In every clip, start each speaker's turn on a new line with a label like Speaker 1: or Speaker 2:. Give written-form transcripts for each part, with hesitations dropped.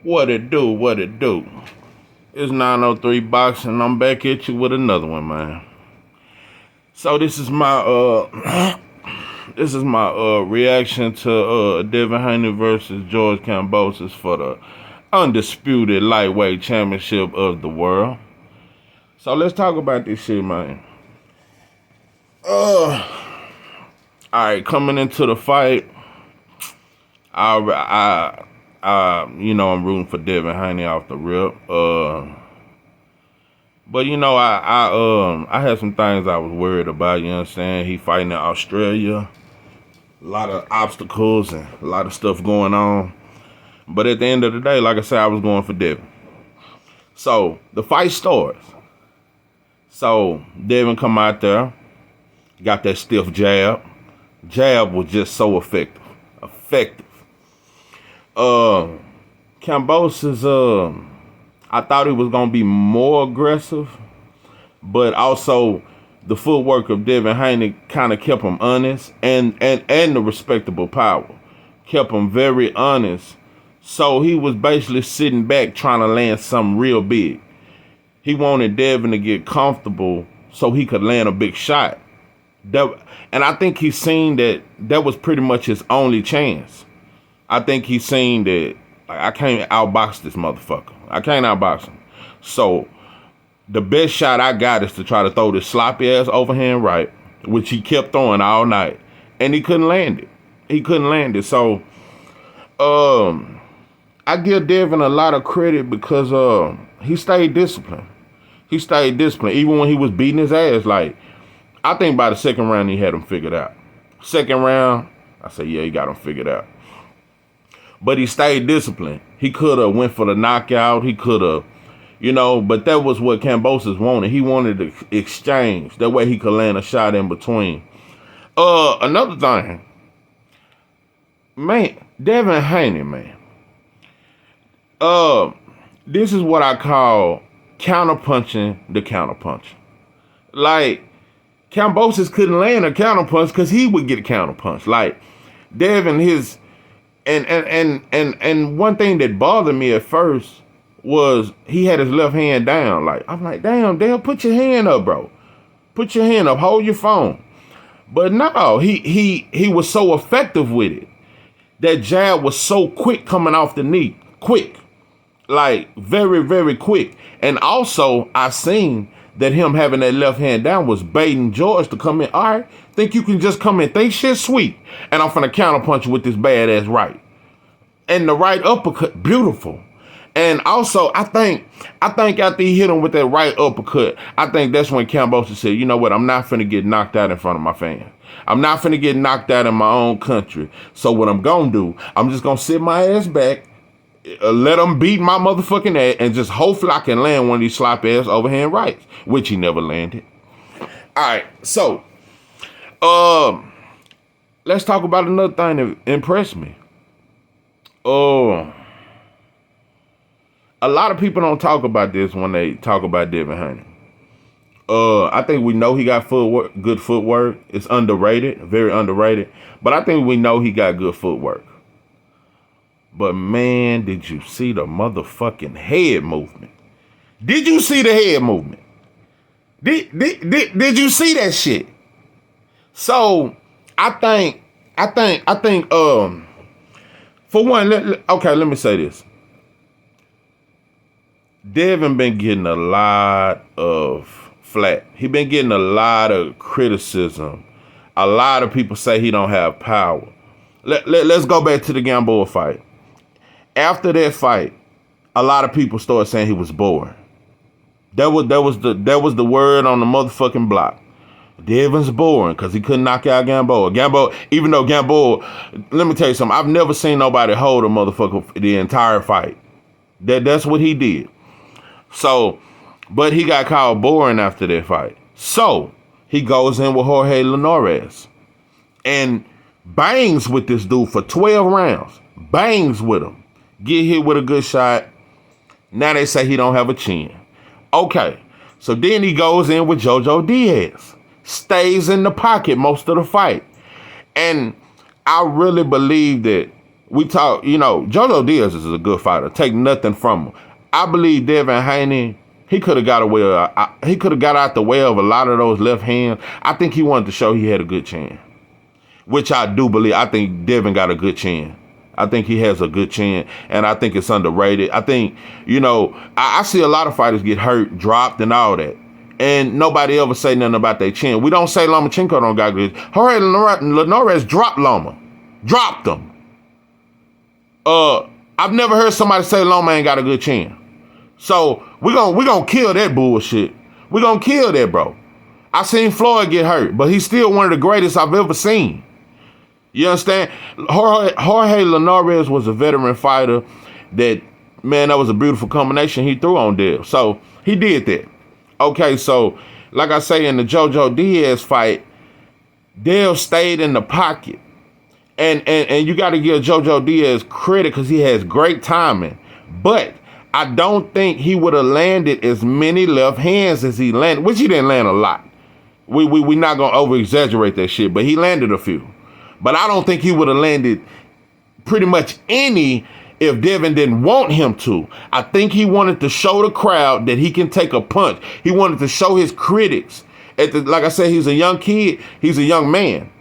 Speaker 1: What it do? What it do? It's 903 Boxing. I'm back at you with another one, man. So this is my reaction to Devin Haney versus George Kambosos for the undisputed lightweight championship of the world. So let's talk about this shit, man. All right, coming into the fight, I'm rooting for Devin Haney off the rip. But I had some things I was worried about. You know what I'm saying? He fighting in Australia, a lot of obstacles and a lot of stuff going on. But at the end of the day, like I said, I was going for Devin. So the fight starts. So Devin come out there, got that stiff jab. Jab was just so effective. Kambosos, I thought he was gonna be more aggressive, but also the footwork of Devin Haney kind of kept him honest, and the respectable power kept him very honest. So he was basically sitting back trying to land something real big. He wanted Devin to get comfortable so he could land a big shot. And I think he's seen that was pretty much his only chance. I think he's seen that, like, I can't outbox this motherfucker. I can't outbox him. So the best shot I got is to try to throw this sloppy ass overhand right, which he kept throwing all night, and he couldn't land it. So I give Devin a lot of credit because he stayed disciplined. Even when he was beating his ass. Like, I think by the second round he had him figured out. Second round, I say, yeah, he got him figured out. But he stayed disciplined. He could have went for the knockout. He could have, but that was what Kambosos wanted. He wanted to exchange. That way he could land a shot in between. Another thing, man, Devin Haney, man. This is what I call counterpunching the counterpuncher. Like, Kambosos couldn't land a counterpunch because he would get a counterpunch. Like, Devin, and one thing that bothered me at first was he had his left hand down. Like, I'm like, damn, put your hand up, bro. Put your hand up, hold your phone. But no, he was so effective with it. That jab was so quick coming off the knee. Quick. Like, very, very quick. And also, I seen that him having that left hand down was baiting George to come in. All right, think you can just come in, think shit sweet, and I'm finna counterpunch you with this badass right. And the right uppercut, beautiful. And also, I think after he hit him with that right uppercut, I think that's when Kambosos said, you know what, I'm not finna get knocked out in front of my fans. I'm not finna get knocked out in my own country. So what I'm gonna do, I'm just gonna sit my ass back, let him beat my motherfucking ass, and just hopefully I can land one of these sloppy ass overhand rights, which he never landed. All right, so let's talk about another thing that impressed me. A lot of people don't talk about this when they talk about Devin Haney. I think we know he got good footwork. It's underrated, very underrated. But I think we know he got good footwork. But man, did you see the motherfucking head movement? Did you see the head movement? Did you see that shit? So I think for one, let me say this. Devin been getting a lot of flack. He been getting a lot of criticism. A lot of people say he don't have power. Let's go back to the Gamboa fight. After that fight, a lot of people started saying he was boring. That was the word on the motherfucking block. Devin's boring because he couldn't knock out Gamboa. Even though Gamboa, let me tell you something. I've never seen nobody hold a motherfucker the entire fight. That's what he did. So, but he got called boring after that fight. So he goes in with Jorge Linares and bangs with this dude for 12 rounds. Bangs with him. Get hit with a good shot. Now they say he don't have a chin. Okay, so then he goes in with Jojo Diaz. Stays in the pocket most of the fight. And I really believe that We talk, JoJo Diaz is a good fighter. Take nothing from him. I believe Devin Haney, he could have got away. He could have got out the way of a lot of those left hands. I think he wanted to show he had a good chin, which I do believe. I think Devin got a good chin. I think he has a good chin, and I think it's underrated. I think, I see a lot of fighters get hurt, dropped, and all that, and nobody ever say nothing about their chin. We don't say Lomachenko don't got good. Jorge Linares dropped Loma. Dropped him. I've never heard somebody say Loma ain't got a good chin. So we gonna kill that bullshit. We gonna kill that, bro. I seen Floyd get hurt, but he's still one of the greatest I've ever seen. You understand? Jorge Linares was a veteran fighter that was a beautiful combination he threw on Dev. So he did that. Okay, so like I say in the JoJo Diaz fight, Dev stayed in the pocket. And you got to give JoJo Diaz credit because he has great timing. But I don't think he would have landed as many left hands as he landed, which he didn't land a lot. We not going to over-exaggerate that shit, but he landed a few. But I don't think he would have landed pretty much any if Devin didn't want him to. I think he wanted to show the crowd that he can take a punch. He wanted to show his critics. Like I said, he's a young kid. He's a young man.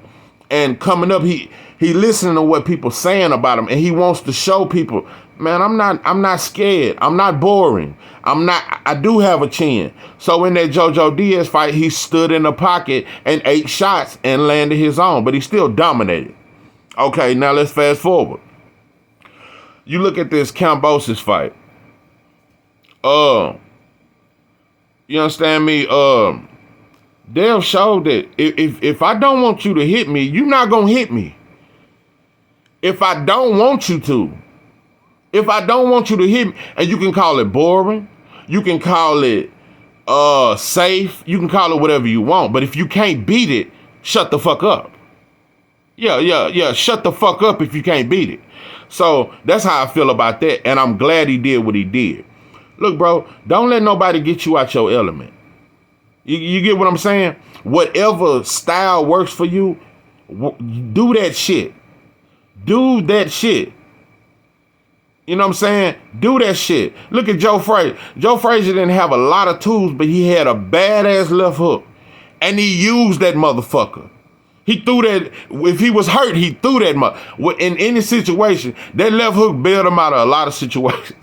Speaker 1: And coming up, he listening to what people saying about him, and he wants to show people, man, I'm not scared. I'm not boring. I do have a chin. So in that JoJo Diaz fight, he stood in the pocket and 8 shots and landed his own, but he still dominated. Okay, now let's fast forward. You look at this Kambosos fight. You understand me? Dale showed that if I don't want you to hit me, you're not gonna hit me. If I don't want you to. If I don't want you to hit me, and you can call it boring, you can call it safe, you can call it whatever you want, but if you can't beat it, shut the fuck up. Yeah, shut the fuck up if you can't beat it. So that's how I feel about that, and I'm glad he did what he did. Look, bro, don't let nobody get you out your element. You get what I'm saying? Whatever style works for you, do that shit. Do that shit. You know what I'm saying? Do that shit. Look at Joe Frazier. Joe Frazier didn't have a lot of tools, but he had a badass left hook. And he used that motherfucker. He threw that. If he was hurt, he threw that mother. In any situation, that left hook bailed him out of a lot of situations.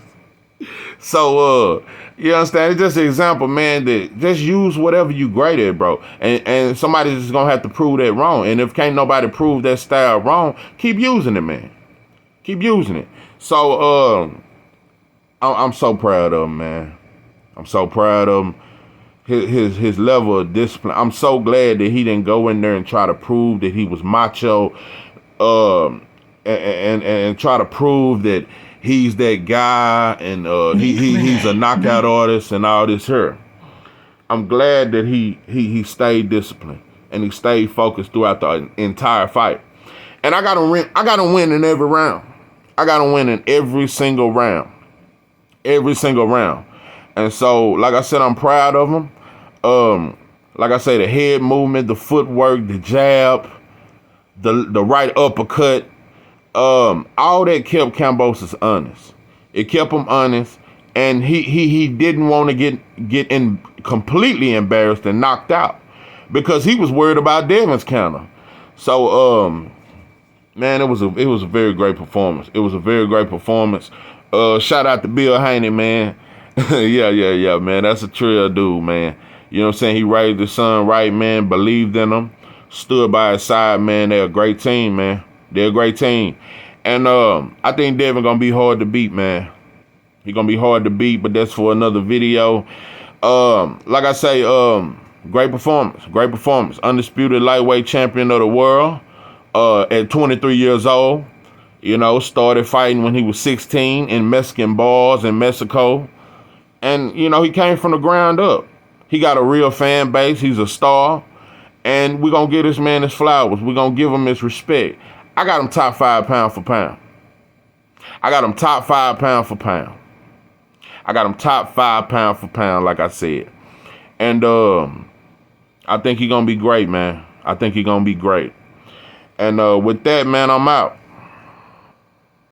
Speaker 1: So, you understand? It's just an example, man, that just use whatever you great at, bro. And somebody's just going to have to prove that wrong. And if can't nobody prove that style wrong, keep using it, man. Keep using it. So, I'm so proud of him, man. I'm so proud of him. His level of discipline. I'm so glad that he didn't go in there and try to prove that he was macho, and try to prove that he's that guy, and he's a knockout artist and all this here. I'm glad that he stayed disciplined and he stayed focused throughout the entire fight. And I gotta win in every round. I gotta win in every single round. Every single round. And so, like I said, I'm proud of him. Like I say, the head movement, the footwork, the jab, the right uppercut, all that kept Kambosos honest. It kept him honest, and he didn't want to get completely embarrassed and knocked out because he was worried about Devin's counter. So, man, it was a very great performance. It was a very great performance. Shout out to Bill Haney, man. yeah, man. That's a trail dude, man. You know what I'm saying? He raised his son right, man. Believed in him. Stood by his side, man. They're a great team, man. They're a great team. And I think Devin gonna be hard to beat, man. He gonna be hard to beat, but that's for another video. Like I say, great performance. Great performance. Undisputed lightweight champion of the world at 23 years old. You know, started fighting when he was 16 in Mexican bars in Mexico. And, you know, he came from the ground up. He got a real fan base. He's a star. And we're going to give this man his flowers. We're going to give him his respect. I got him top 5 pound for pound. I got him top 5 pound for pound. I got him top 5 pound for pound, like I said. And I think he's going to be great, man. I think he's going to be great. And with that, man, I'm out.